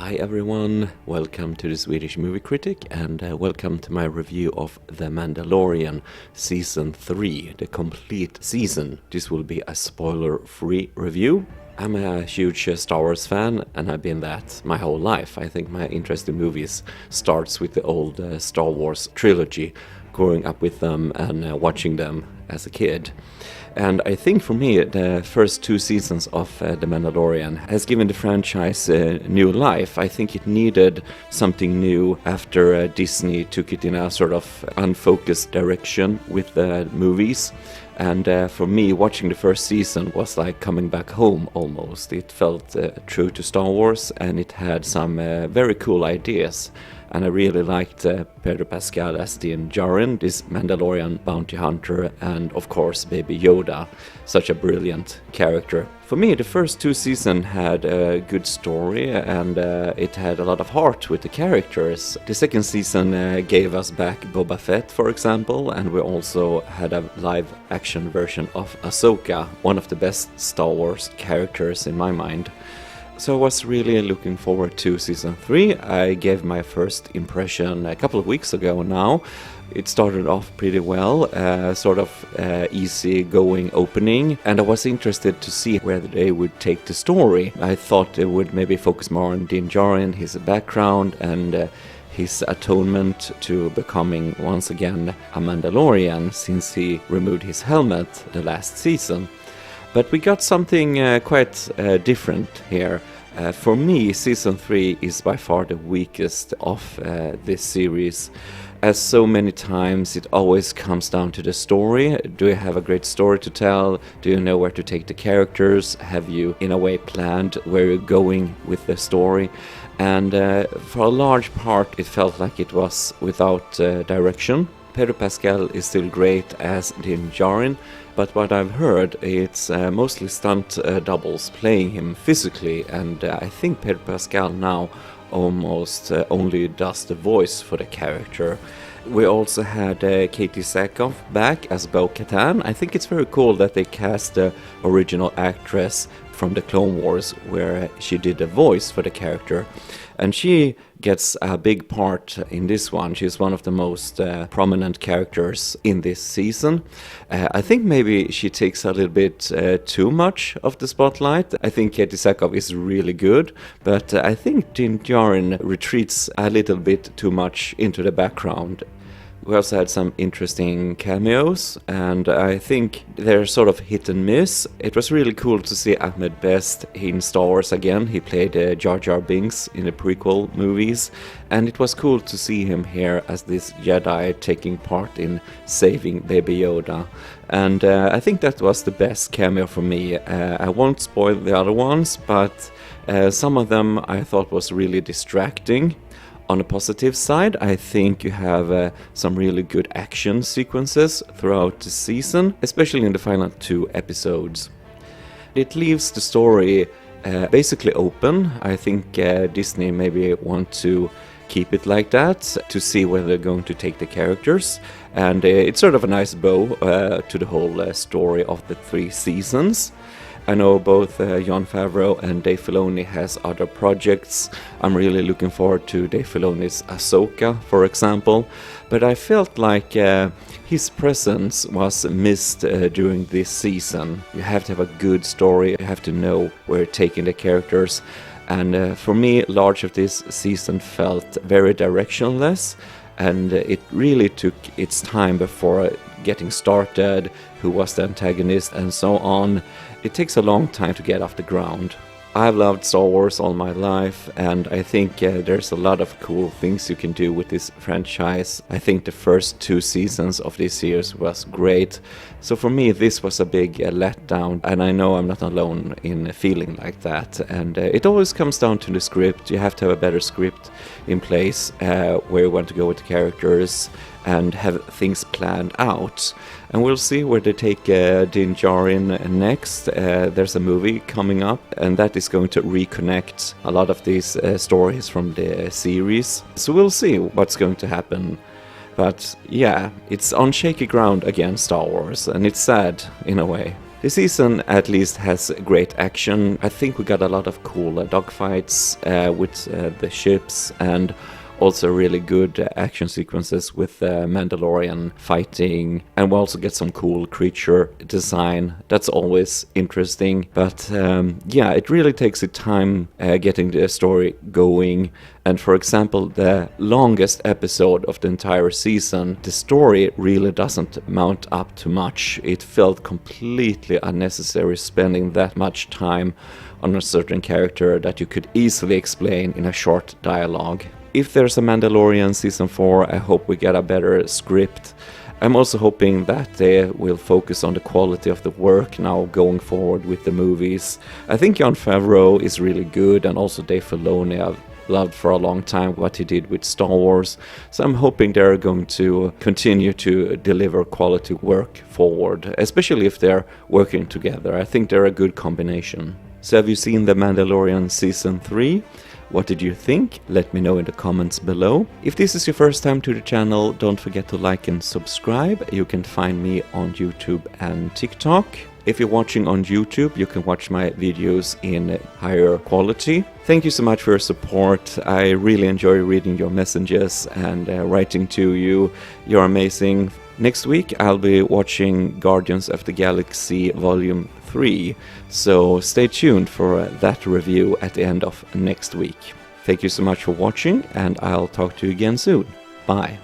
Hi everyone, welcome to the Swedish movie critic and welcome to my review of The Mandalorian Season 3, the complete season. This will be a spoiler-free review. I'm a huge Star Wars fan and I've been that my whole life. I think my interest in movies starts with the old Star Wars trilogy, growing up with them and watching them as a kid. And I think for me, the first two seasons of The Mandalorian has given the franchise new life. I think it needed something new after Disney took it in a sort of unfocused direction with the movies. And for me, watching the first season was like coming back home almost. It felt true to Star Wars and it had some very cool ideas. And I really liked Pedro Pascal as Din Djarin, this Mandalorian bounty hunter, and of course Baby Yoda, such a brilliant character. For me, the first two seasons had a good story and it had a lot of heart with the characters. The second season gave us back Boba Fett, for example, and we also had a live-action version of Ahsoka, one of the best Star Wars characters in my mind. So I was really looking forward to Season 3. I gave my first impression a couple of weeks ago now. It started off pretty well, easy-going opening, and I was interested to see where they would take the story. I thought they would maybe focus more on Din Djarin, his background, and his atonement to becoming once again a Mandalorian since he removed his helmet the last season. But we got something quite different here. For me, Season 3 is by far the weakest of this series. As so many times, it always comes down to the story. Do you have a great story to tell? Do you know where to take the characters? Have you, in a way, planned where you're going with the story? And for a large part, it felt like it was without direction. Pedro Pascal is still great as Din Djarin, but what I've heard, it's mostly stunt doubles playing him physically, and I think Pedro Pascal now almost only does the voice for the character. We also had Katie Sackhoff back as Bo-Katan. I think it's very cool that they cast the original actress from the Clone Wars, where she did the voice for the character. And she gets a big part in this one. She's one of the most prominent characters in this season. I think maybe she takes a little bit too much of the spotlight. I think Katie Sackhoff is really good, but I think Din Djarin retreats a little bit too much into the background. We also had some interesting cameos, and I think they're sort of hit and miss. It was really cool to see Ahmed Best in Star Wars again. He played Jar Jar Binks in the prequel movies, and it was cool to see him here as this Jedi taking part in saving Baby Yoda. And I think that was the best cameo for me. I won't spoil the other ones, but some of them I thought was really distracting. On the positive side, I think you have some really good action sequences throughout the season, especially in the final two episodes. It leaves the story basically open. I think Disney maybe want to keep it like that to see where they're going to take the characters. And it's sort of a nice bow to the whole story of the 3 seasons. I know both Jon Favreau and Dave Filoni has other projects. I'm really looking forward to Dave Filoni's Ahsoka, for example. But I felt like his presence was missed during this season. You have to have a good story. You have to know where you're taking the characters. And for me, large of this season felt very directionless. And it really took its time before getting started, who was the antagonist, and so on. It takes a long time to get off the ground. I've loved Star Wars all my life, and I think there's a lot of cool things you can do with this franchise. I think the first 2 seasons of this series was great. So for me, this was a big letdown, and I know I'm not alone in feeling like that. And it always comes down to the script. You have to have a better script in place where you want to go with the characters and have things planned out. And we'll see where they take Din Djarin next. There's a movie coming up, and that is going to reconnect a lot of these stories from the series. So we'll see what's going to happen. But yeah, it's on shaky ground against Star Wars, and it's sad in a way. The season at least has great action. I think we got a lot of cool dogfights with the ships, and also really good action sequences with Mandalorian fighting, and we also get some cool creature design. That's always interesting, but yeah, it really takes its time getting the story going. And for example, the longest episode of the entire season, the story really doesn't mount up to much. It felt completely unnecessary spending that much time on a certain character that you could easily explain in a short dialogue. If there's a Mandalorian season 4, I hope we get a better script. I'm also hoping that they will focus on the quality of the work now going forward with the movies. I think Jon Favreau is really good, and also Dave Filoni I've loved for a long time what he did with Star Wars. So I'm hoping they're going to continue to deliver quality work forward, especially if they're working together. I think they're a good combination. So have you seen The Mandalorian Season 3? What did you think? Let me know in the comments below. If this is your first time to the channel, don't forget to like and subscribe. You can find me on YouTube and TikTok. If you're watching on YouTube, you can watch my videos in higher quality. Thank you so much for your support. I really enjoy reading your messages and writing to you. You're amazing. Next week, I'll be watching Guardians of the Galaxy Volume 3, so stay tuned for that review at the end of next week. Thank you so much for watching, and I'll talk to you again soon. Bye.